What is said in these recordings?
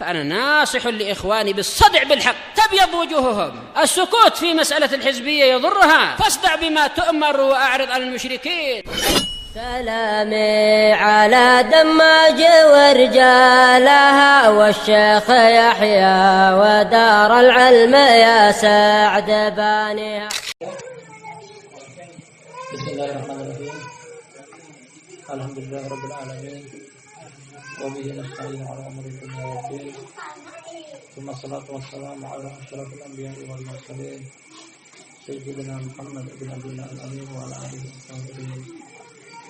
فأنا ناصح لإخواني بالصدع بالحق تبيض وجوههم. السكوت في مسألة الحزبية يضرها، فاصدع بما تؤمر وأعرض عن المشركين. سلامي على دماج ورجالها والشيخ يحيى ودار العلم يا سعد بانيها. بسم الله الرحمن الرحيم. الحمد لله رب العالمين وبه نستعين على أمر الدنيا والدين ثم الصلاة والسلام على أشرف الأنبياء والمرسلين سيدنا محمد بن عبد الله الأمين وعلى آله وصحبه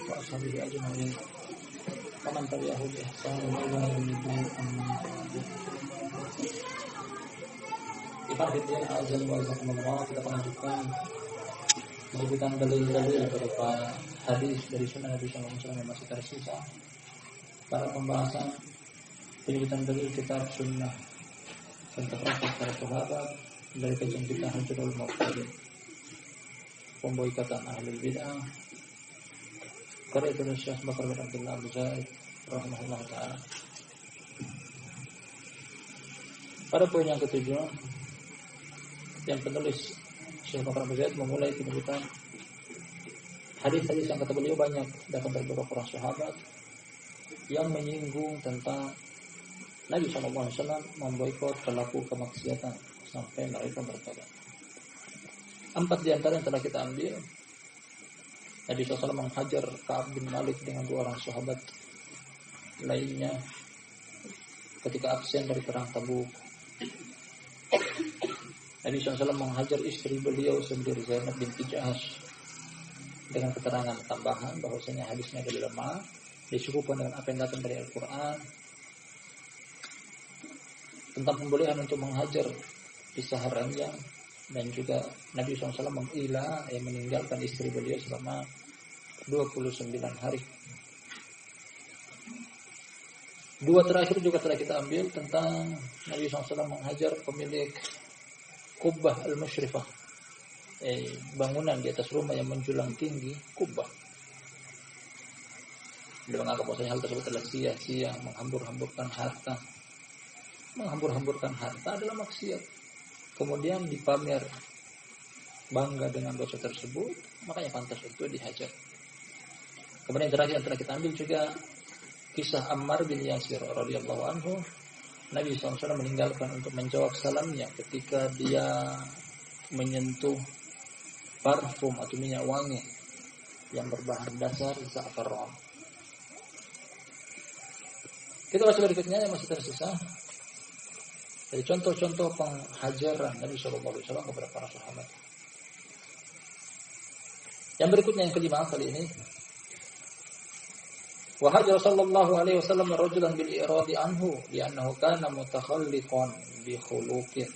وأصحابه أجمعين ومن تبعه بإحسان إلى يوم الدين. Ikhwatiddin azza wa jalla, kita lanjutkan menyebutkan dalil-dalil berupa hadis dari sunnah Nabi sallallahu alaihi wasallam yang masih tersisa pada pembahasan penyebutan dalil kitab sunnah tentang para sahabat dari kajian kita Hajrul Mubtadi, pemboikatan ahli bid'ah, karya tulis Syekh Bakar bin Abdullah Abu Zaid rahimahullah ta'ala. Pada poin yang ketujuh, yang penulis Syekh Bakar Abu Zaid memulai penyebutan hadis-hadis yang kata beliau banyak datang dari beberapa para sahabat yang menyinggung tentang Nabi SAW memboikot pelaku kemaksiatan sampai mereka bertobat. 4 di antara yang telah kita ambil. Nabi SAW menghajar Ka'ab bin Malik dengan 2 orang sahabat lainnya ketika absen dari perang Tabuk. Nabi SAW menghajar istri beliau sendiri Zainab binti Jahsy dengan keterangan tambahan bahwasanya hadisnya adalah lemah, disebutkan dengan apa yang datang dari Al-Quran tentang pembolehan untuk menghajar pisah ranjang, dan juga Nabi SAW mengilah yang meninggalkan istri beliau selama 29 hari. 2 terakhir juga telah kita ambil tentang Nabi SAW menghajar pemilik Kubbah al-Musyrifah, bangunan di atas rumah yang menjulang tinggi, kubbah. Dia menganggap bahwa hal tersebut adalah sia-sia, menghambur-hamburkan harta. Menghambur-hamburkan harta adalah maksiat. Kemudian dipamer bangga dengan dosa tersebut, makanya pantas untuk dihajar. Kemudian yang terakhir yang telah kita ambil juga kisah Ammar bin Yasir radhiyallahu anhu. Nabi SAW meninggalkan untuk menjawab salamnya ketika dia menyentuh parfum atau minyak wangi yang berbahan dasar za'faran. Kita baca berikutnya yang masih tersisa. Jadi contoh-contoh penghajaran Nabi SAW kepada para sahabat. Yang berikutnya yang kelima kali ini. Wa hajar sallallahu alaihi wasallam rajulan bil iradi anhu li'annahu kana mutakhalliqan bi khuluqin.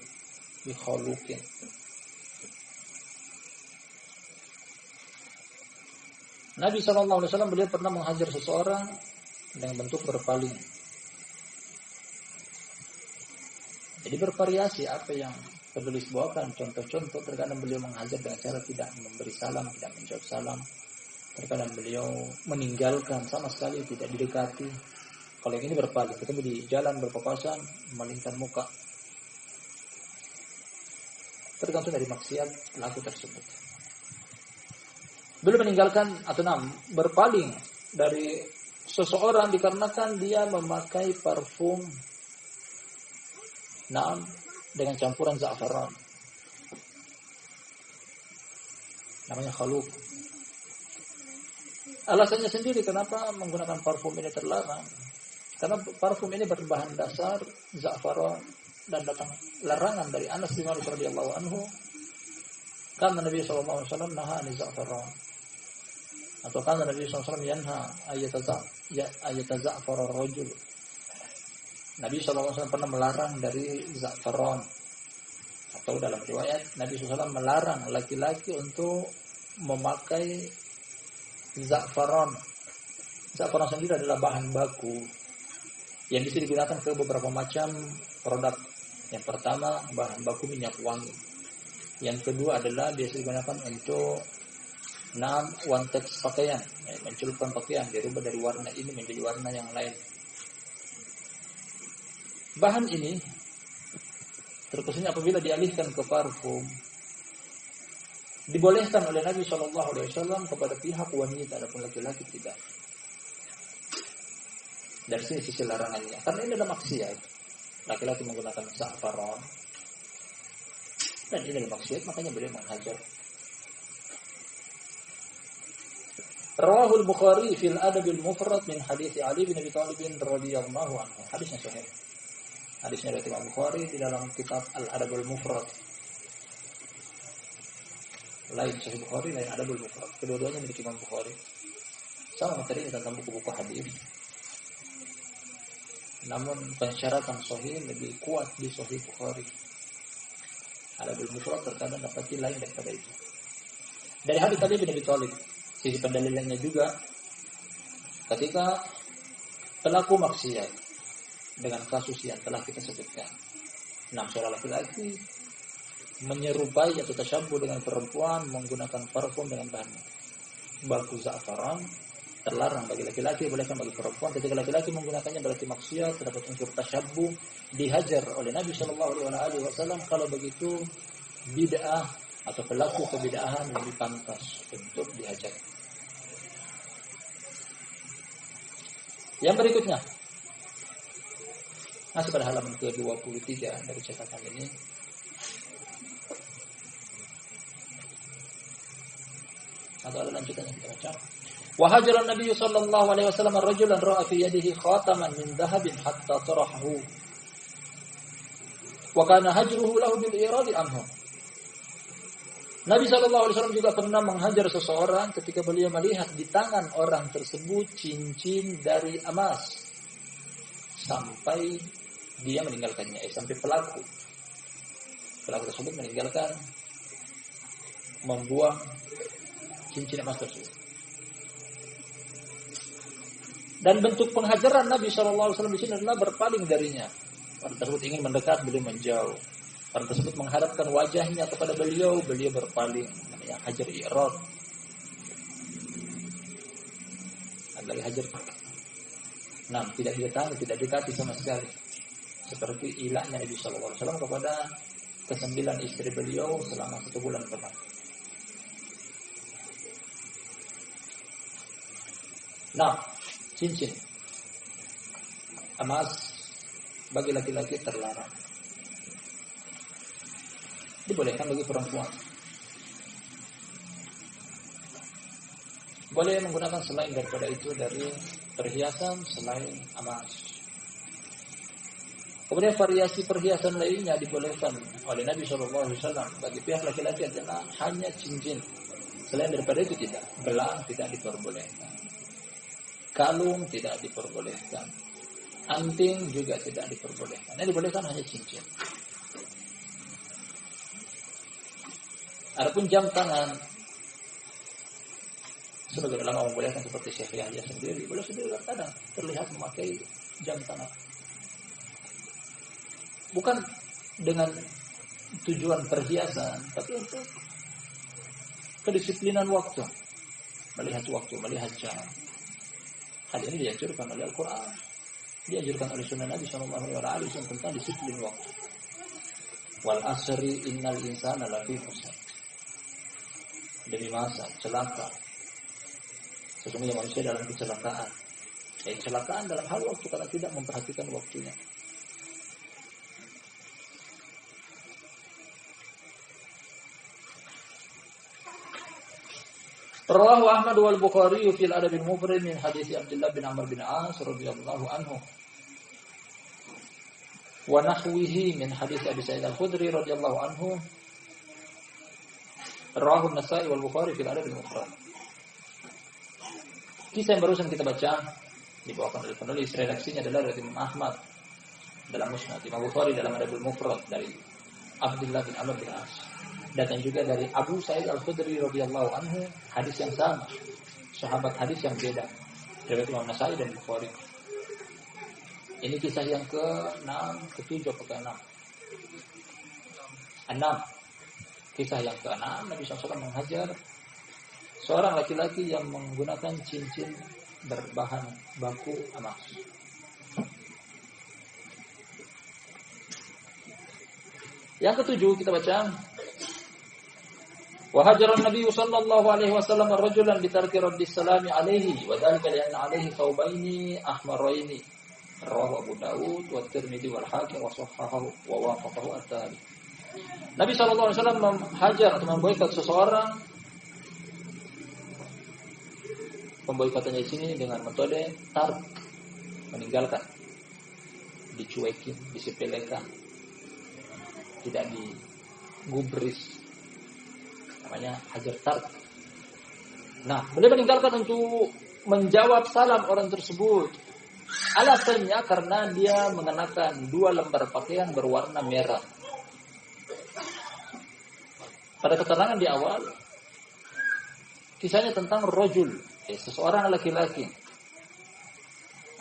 Nabi SAW beliau pernah menghajar seseorang dengan bentuk berpaling. Jadi bervariasi apa yang penulis bawakan. Contoh-contoh, terkadang beliau menghajar dengan cara tidak memberi salam, tidak menjawab salam. Terkadang beliau meninggalkan sama sekali, tidak didekati. Kalau yang ini berpaling, ketemu di jalan berpapasan, memalingkan muka. Tergantung dari maksiat pelaku tersebut. Beliau meninggalkan atau berpaling dari seseorang dikarenakan dia memakai parfum dengan campuran za'faran. Namanya khaluq. Alasannya sendiri kenapa menggunakan parfum ini terlarang. Karena parfum ini berbahan dasar za'faran dan datang larangan dari Anas bin Malik radhiyallahu anhu. Karena Nabi sallallahu alaihi wasallam naha an za'faran. Atau karena Nabi sallallahu alaihi wasallam yanha ayataza'far ar-rajul. Nabi sallallahu alaihi wasallam pernah melarang dari za'faran. Atau dalam riwayat Nabi sallallahu alaihi wasallam melarang laki-laki untuk memakai za'faran. Za'faran sendiri adalah bahan baku yang bisa digunakan ke beberapa macam produk. Yang pertama, bahan baku minyak wangi. Yang kedua adalah biasa digunakan untuk one-text pakaian, mencelupkan pakaian, dirubah dari warna ini menjadi warna yang lain. bahan ini terkhususnya apabila dialihkan ke parfum, dibolehkan oleh Nabi Shallallahu Alaihi Wasallam kepada pihak wanita, adapun laki-laki tidak. Dari sini sisi larangannya, karena ini adalah maksiat. Laki-laki menggunakan za'faran dan ini adalah maksiat, makanya beliau menghajar. Rawahul Bukhari fil Adabil Mufrad min hadits Ali bin Abi Thalib radhiyallahu anhu. Hadisnya sahih. Hadisnya dari Imam Bukhari di dalam kitab Al-Adabul Mufrad. Lain Sahih Bukhari, lain Adabul Mufrad. Kedua-duanya milik Imam Bukhari. Sama materinya tentang buku-buku hadis. Namun pensyaratan sahih lebih kuat di Sahih Bukhari. Adabul Mufrad terkadang dapati lain daripada itu. Dari hadis Ali bin Abi Thalib, sisi pendalilannya juga ketika pelaku maksiat dengan kasus yang telah kita sebutkan. Seorang laki-laki menyerupai atau tasyabbuh dengan perempuan menggunakan parfum dengan bahan baku za'faran, terlarang bagi laki-laki, bolehkan bagi perempuan. Ketika laki-laki menggunakannya berarti maksiat, terdapat unsur tasyabbuh, dihajar oleh Nabi Shallallahu Alaihi Wasallam. Kalau begitu bid'ah atau pelaku kebid'ahan lebih pantas untuk dihajar. Yang berikutnya masih pada halaman ke-23 dari cetakan ini. Atau ada lanjutannya kita baca. Wa hajara Nabi sallallahu alaihi wasallam rajulan ra'a fi yadihi khataman min dhahabin hatta tarahu. Wa kana hajruhu lahu bil iradi anhu. Nabi sallallahu alaihi wasallam juga pernah menghajar seseorang ketika beliau melihat di tangan orang tersebut cincin dari emas sampai dia meninggalkannya, sampai pelaku tersebut meninggalkan, membuang cincin emas tersebut. Dan bentuk penghajaran Nabi SAW di sini adalah berpaling darinya. Orang tersebut ingin mendekat, beliau menjauh. Orang tersebut menghadapkan wajahnya kepada beliau, beliau berpaling. Namanya hajar i'rad. Dari hajar. Tidak didatangi, tidak dekati sama sekali. Seperti ilahnya Nabi SAW kepada ke-9 istri beliau selama 1 bulan penuh. Cincin emas bagi laki-laki terlarang. Dibolehkan bagi perempuan. Boleh menggunakan selain daripada itu dari perhiasan selain emas. Kemudian variasi perhiasan lainnya dibolehkan oleh Nabi SAW bagi pihak laki-laki adalah hanya cincin. Selain daripada itu tidak. Gelang tidak diperbolehkan. Kalung tidak diperbolehkan. Anting juga tidak diperbolehkan. Yang diperbolehkan hanya cincin. Adapun jam tangan, sebagai ulama membolehkan seperti Syekh Yahya sendiri. Beliau sendiri kadang terlihat memakai jam tangan. Bukan dengan tujuan perhiasan, tapi untuk kedisiplinan waktu. Melihat waktu, melihat jam. Hal ini dianjurkan oleh Al-Quran, dianjurkan oleh Sunnah Nabi SAW tentang disiplin waktu. Wal asri innal insana lafi khusr. Demi masa, celaka. Sesungguhnya manusia dalam kecelakaan. Kecelakaan dalam hal waktu karena tidak memperhatikan waktunya. Rawahu Ahmad wal Bukhari fil Adabil Mufrad min hadits Abdullah bin Amr bin As radhiyallahu anhu. Wa nahwihi min hadits Abi Sa'id Al-Khudri radhiyallahu anhu. Rawahu An-Nasa'i wal Bukhari fil Adabil Mufrad. Kisah yang barusan kita baca dibawakan oleh penulis, redaksinya adalah dari Imam Ahmad dalam Musnad, Imam Bukhari dalam Adabul Mufrad dari Abdullah bin Amr bin As. Datang juga dari Abu Sa'id Al-Khudri radhiyallahu anhu, hadis yang sama, sahabat hadis yang beda, dari Imam Nasa'i dan Bukhari. Ini kisah yang ke-6, ke-7, ke-6. 6. Kisah yang ke-6, Nabi SAW menghajar seorang laki-laki yang menggunakan cincin berbahan baku emas. Yang ketujuh kita baca. Wa hajara an-nabiy sallallahu alaihi wasallam rajulan bi tarki raddis salami alaihi wa dhalika li anna alaihi thawbaini ahmaraini. Rawahu Abu Dawud wa Tirmidzi wal Hakim wa sahahahu wa wafaqahu at-Tahawi. Nabi sallallahu alaihi wasallam menghajar atau memboikot seseorang. Pemboikotannya di sini dengan metode tark, meninggalkan, dicuekin, disepelekan, tidak digubris. Namanya hajar tark. Nah, beliau meninggalkan untuk menjawab salam orang tersebut. Alasannya karena dia mengenakan 2 lembar pakaian berwarna merah. Pada keterangan di awal, kisahnya tentang rajul, seseorang laki-laki.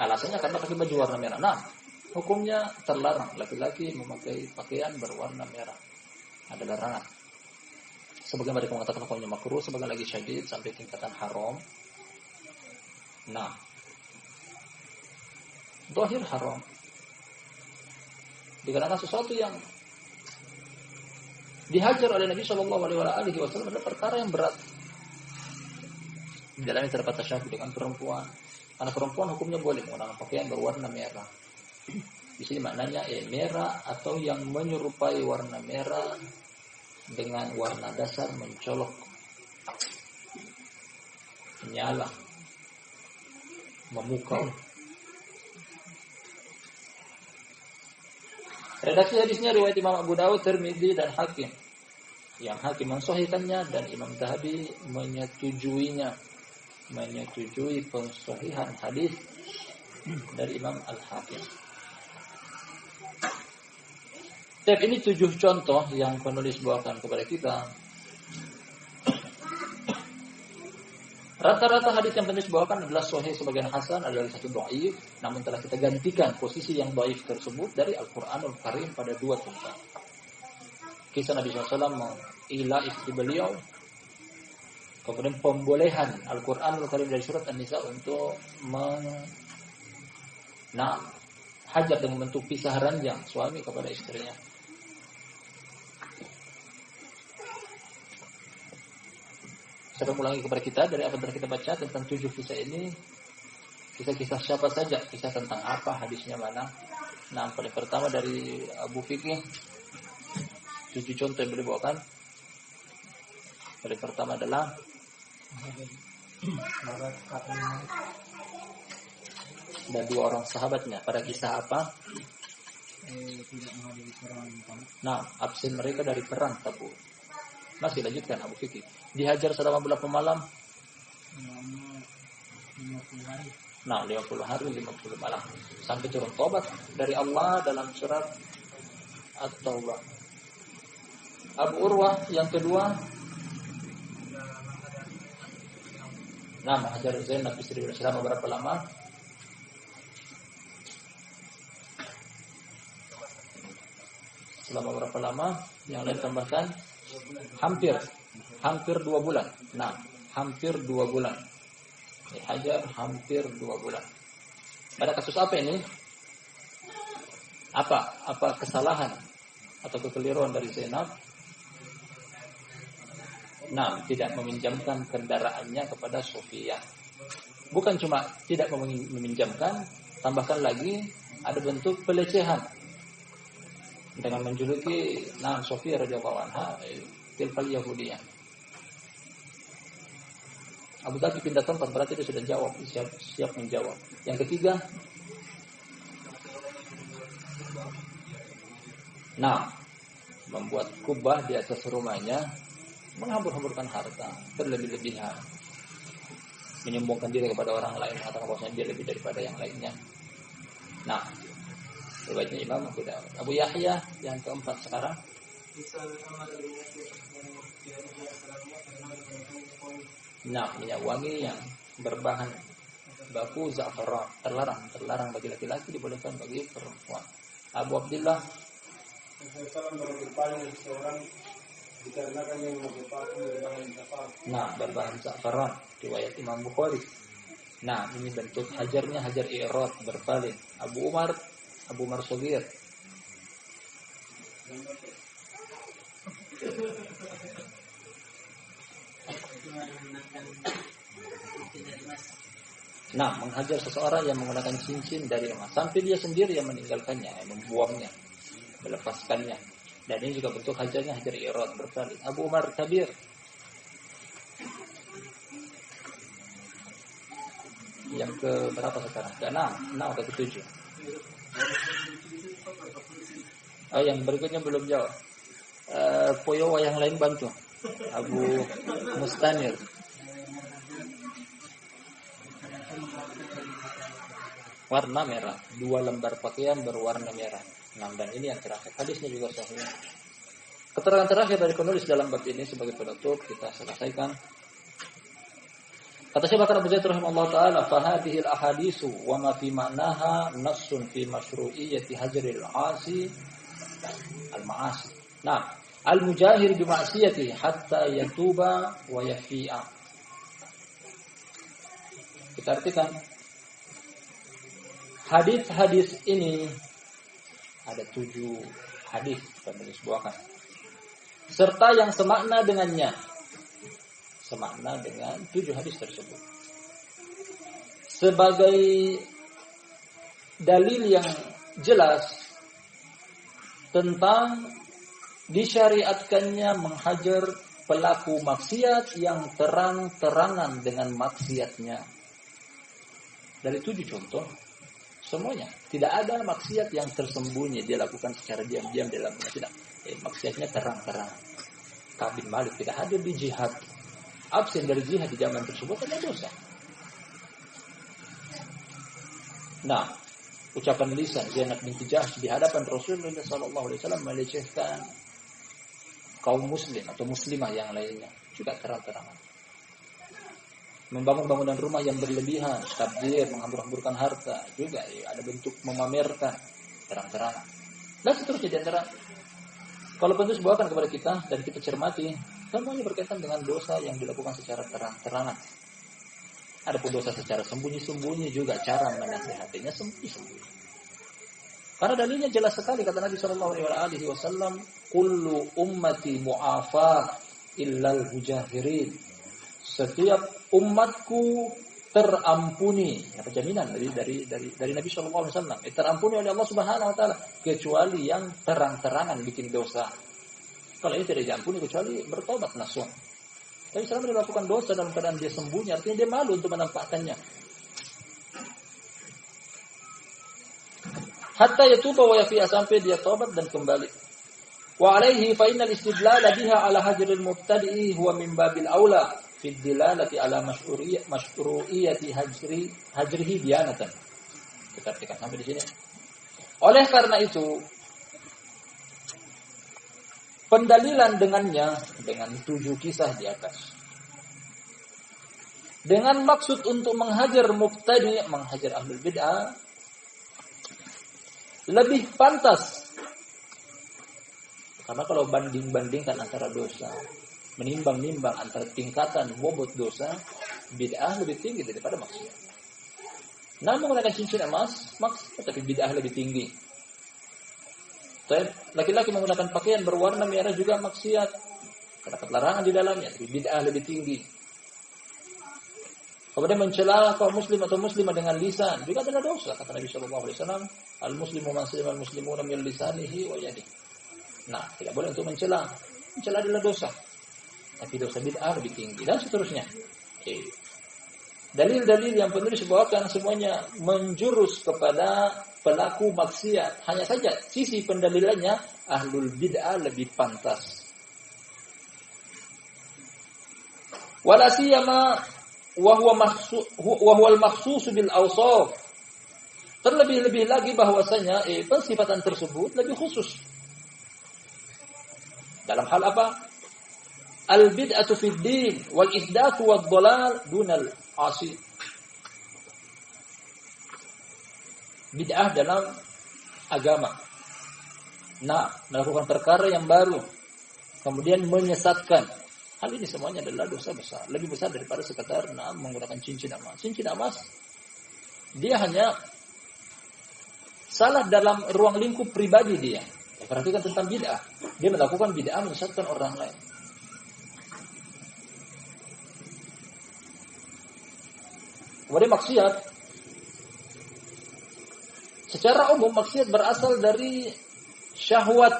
Alasannya karena pakai baju warna merah. Nah, hukumnya terlarang laki-laki memakai pakaian berwarna merah. Ada larangan. Sebagian mereka mengatakan hukumnya makruh, sebagian lagi syadid sampai tingkatan haram. Nah, zahir haram. Dikarenakan sesuatu yang dihajar oleh Nabi Shallallahu Alaihi Wasallam adalah perkara yang berat. Di dalamnya terdapat tasyabuh dengan perempuan. Karena perempuan hukumnya boleh menggunakan pakaian berwarna merah. Di sini maknanya merah atau yang menyerupai warna merah dengan warna dasar mencolok, menyala, memukau. Redaksi hadisnya riwayat Imam Abu Dawud, Tirmidzi dan Hakim. Yang Hakim mensahihkannya dan Imam Zahabi menyetujui pensahihan hadis dari Imam Al-Hakim. Ini 7 contoh yang penulis bawakan kepada kita. Rata-rata hadis yang penulis bawakan adalah sahih, sebagian hasan, adalah satu dhaif, namun telah kita gantikan posisi yang dhaif tersebut dari Al-Qur'anul Karim pada 2 tempat. Kisah Nabi SAW mengilah istri beliau, kemudian pembolehan Al-Qur'anul Karim dari surat An-Nisa untuk hajar dengan bentuk pisah ranjang suami kepada istrinya. Saya ulangi kepada kita dari apa yang kita baca tentang 7 kisah ini. Kisah-kisah siapa saja, kisah tentang apa, hadisnya mana. Nah, paling pertama dari Abu Fikih, 7 contoh yang boleh bawakan. Paling pertama adalah dan 2 orang sahabatnya. Pada kisah apa? Nah, absen mereka dari perang Tabuk. Masih lanjutkan Abu Fikih. Dihajar selama berapa malam? 50 hari 50 malam. Sampai turun tobat dari Allah dalam surat At-Taubah. Abu Urwah yang kedua. Nah, menghajar Zainab istri Nabi selama berapa lama? Selama berapa lama? Yang lain tambahkan hampir 2 bulan. Nah, hampir 2 bulan. Dihajar hampir 2 bulan. Pada kasus apa ini? Apa kesalahan atau kekeliruan dari Zainab? Nah, tidak meminjamkan kendaraannya kepada Sofia. Bukan cuma tidak meminjamkan, tambahkan lagi ada bentuk pelecehan dengan menjuluki Sofia radhiyallahu anha tilkal Yahudiyah. Abu Dhabi pindah tempat, berarti dia sudah jawab, siap menjawab. Yang ketiga, membuat kubah di atas rumahnya, menghambur-hamburkan harta, berlebih-lebihan, menyombongkan diri kepada orang lain, mengatakan bahwasanya dia lebih daripada yang lainnya. Nah, riwayatnya Imam Abu Yahya yang keempat sekarang. Minyak wangi yang berbahan baku za'faran terlarang bagi laki-laki, dibolehkan bagi perempuan. Abu Abdullah berbahan za'faran, riwayat Imam Bukhari. Ini bentuk hajarnya hajar i'rad, berpaling. Abu Umar Shagir. Nah, menghajar seseorang yang menggunakan cincin dari emas sampai dia sendiri yang meninggalkannya, yang membuangnya, melepaskannya. Dan ini juga bentuk hajarnya, hajar irad berkali. Abu Umar Kabir. Yang ke berapa sekarang? Ke-6 atau ke-7? Oh, yang berikutnya belum jawab. Poyowa yang lain bantu. Abu Mustanir. Warna merah, 2 lembar pakaian berwarna merah. Nah, dan ini yang terakhir. Hadisnya juga sahih. Keterangan terakhir dari penulis dalam bab ini sebagai penutup kita selesaikan. Kata Syekh Bakar Abu Zaid rahimahullah taala, "Fa hadhihi al-ahaditsu wa ma fi ma'naha nassun fi masyru'iyyati hajril 'asi al-ma'asi." Nah, al-mujahir bi ma'siyatihi hatta yatuba wa yafi'a. Kita artikan hadis-hadis ini ada 7 hadis penulis bawakan, serta yang semakna dengannya, semakna dengan 7 hadis tersebut, sebagai dalil yang jelas tentang disyariatkannya menghajar pelaku maksiat yang terang-terangan dengan maksiatnya. Dari 7 contoh, semuanya tidak ada maksiat yang tersembunyi dia lakukan secara diam-diam dalam tidak. Maksiatnya terang-terangan. Ka'b bin Malik tidak hadir di jihad, absen dari jihad di zaman tersebut, ada dosa. Nah, ucapan lisan Zainab binti Jahsy di hadapan Rasulullah SAW melecehkan kaum muslim atau muslimah yang lainnya juga terang-terangan. Membangun bangunan rumah yang berlebihan, tabdzir, menghambur-hamburkan harta, juga ada bentuk memamerkan terang-terangan. Dan seterusnya di antara kalau penulis bawakan kepada kita dan kita cermati, semuanya berkaitan dengan dosa yang dilakukan secara terang-terangan. Adapun dosa secara sembunyi-sembunyi juga cara menasihatinya sembunyi-sembunyi. Karena dalilnya jelas sekali kata Nabi SAW, "Kullu ummati mu'afah illal mujahirin." Setiap umatku terampuni, apa jaminan dari Nabi sallallahu alaihi wasallam, terampuni oleh Allah Subhanahu wa taala kecuali yang terang-terangan bikin dosa. Kalau ini tidak diampuni kecuali bertobat nasuh. Tapi selama dia melakukan dosa dalam keadaan dia sembunyi, artinya dia malu untuk menampakkannya. Hatta yatuba wa yafi'a, sampai dia tobat dan kembali. Wa alaihi fa innal istidlala biha ala hajril mubtadi'i huwa min babil aula fi dilalati ala masyru'iyyati hajrihi diyanatan. Kita artikan sampai di sini. Oleh karena itu, pendalilan dengannya dengan 7 kisah di atas, dengan maksud untuk menghajar mubtadi', menghajar ahlul bid'ah, lebih pantas. Karena kalau banding-bandingkan antara dosa, menimbang-nimbang antara tingkatan bobot dosa, bid'ah lebih tinggi daripada maksiat. Namun menggunakan cincin emas, tapi bid'ah lebih tinggi. Laki-laki menggunakan pakaian berwarna merah juga maksiat. Terdapat larangan di dalamnya, tapi bid'ah lebih tinggi. Kemudian mencela kaum muslim atau muslimah dengan lisan juga adalah dosa. Kata Nabi SAW, "Al-muslimu man salima al-muslimuna min lisanihi wa yadihi." Nah, tidak boleh untuk mencela. Mencela adalah dosa. Tapi dosa bid'ah lebih tinggi dan seterusnya. Dalil-dalil yang penulis bawakan semuanya menjurus kepada pelaku maksiat. Hanya saja sisi pendalilannya ahlul bid'ah lebih pantas. Wala siyama wa huwa al-makhsus bil awsaf. Terlebih-lebih lagi bahwasanya pensifatan tersebut lebih khusus. Dalam hal apa? Al-bid'atu fid din wal ihdatsu wad dhalal dunal asi. Bid'ah dalam agama. Nah, melakukan perkara yang baru, kemudian menyesatkan. Hal ini semuanya adalah dosa besar, lebih besar daripada sekedar menggunakan cincin emas. Cincin emas dia hanya salah dalam ruang lingkup pribadi dia. Perhatikan tentang bid'ah. Dia melakukan bid'ah menyesatkan orang lain. Kemudian maksiat. Secara umum maksiat berasal dari syahwat.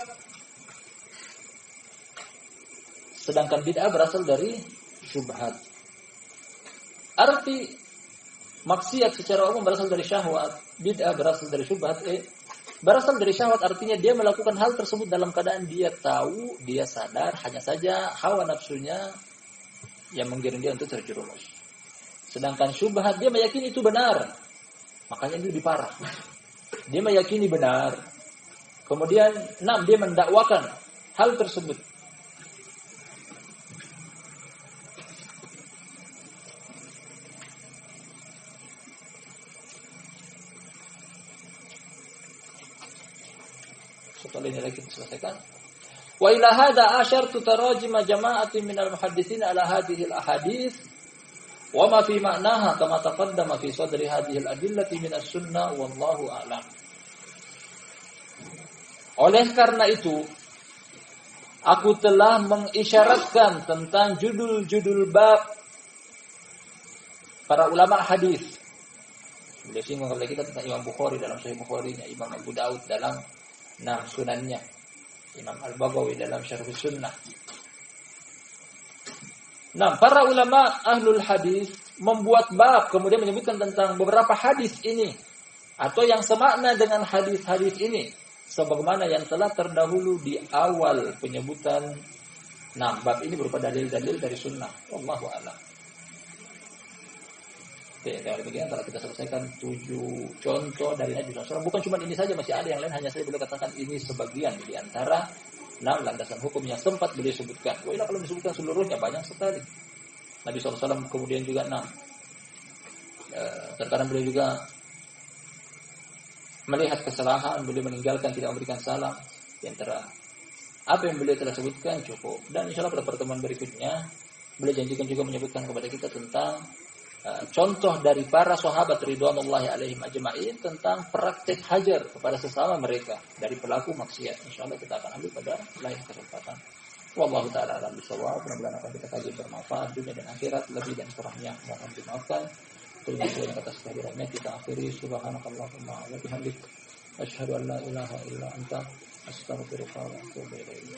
Sedangkan bid'ah berasal dari syubhat. Arti maksiat secara umum berasal dari syahwat, bid'ah berasal dari syubhat. Berasal dari syahwat artinya dia melakukan hal tersebut dalam keadaan dia tahu, dia sadar, hanya saja hawa nafsunya yang menggiring dia untuk terjerumus. Sedangkan syubhat dia meyakini itu benar. Makanya dia lebih parah. Dia meyakini benar. Kemudian dia mendakwakan hal tersebut. Soal ini lagi diselesaikan. Wa ila hadza asyartu tarajim jama'atin minal muhadditsin ala hadhihi al-ahadits wa ma fi ma'naha kama taqaddama fi sadri hadhihi al-adillati min as-sunnah wallahu a'lam. Oleh karena itu aku telah mengisyaratkan tentang judul-judul bab para ulama hadis. Beliau singgung kepada kita tentang Imam Bukhari dalam Sahih Bukhari-nya, Imam Abu Daud dalam sunannya, Imam Al-Baghawi dalam Syarh Sunnah. Para ulama ahlul hadis membuat bab kemudian menyebutkan tentang beberapa hadis ini atau yang semakna dengan hadis-hadis ini sebagaimana yang telah terdahulu di awal penyebutan. Bab ini berupa dalil-dalil dari sunnah. Wallahu a'lam. Oke, kalau demikian telah kita selesaikan 7 contoh dari Nabi SAW. Bukan cuma ini saja, masih ada yang lain. Hanya saja beliau katakan ini sebagian di antara 6 landasan hukum yang sempat beliau sebutkan. Kalau disebutkan seluruhnya banyak sekali. Nabi SAW kemudian juga 6. Terkadang beliau juga melihat kesalahan, beliau meninggalkan, tidak memberikan salam. Di antara apa yang beliau telah sebutkan cukup. Dan insya Allah pada pertemuan berikutnya beliau janjikan juga menyebutkan kepada kita tentang contoh dari para sahabat ridwanullahi alaihim ajma'in tentang praktek hajar kepada sesama mereka dari pelaku maksiat. Insyaallah kita akan ambil pada lain kesempatan. Wallahu taala alam bisawab. Mudah-mudahan apa kita kaji bermanfaat dunia dan akhirat. Lebih dan kurangnya mohon dimaafkan. Terima kasih atas kehadirannya. Kita akhiri subhanakallahumma wa bihamdik asyhadu an la ilaha illa anta astaghfiruka wa atubu ilaik.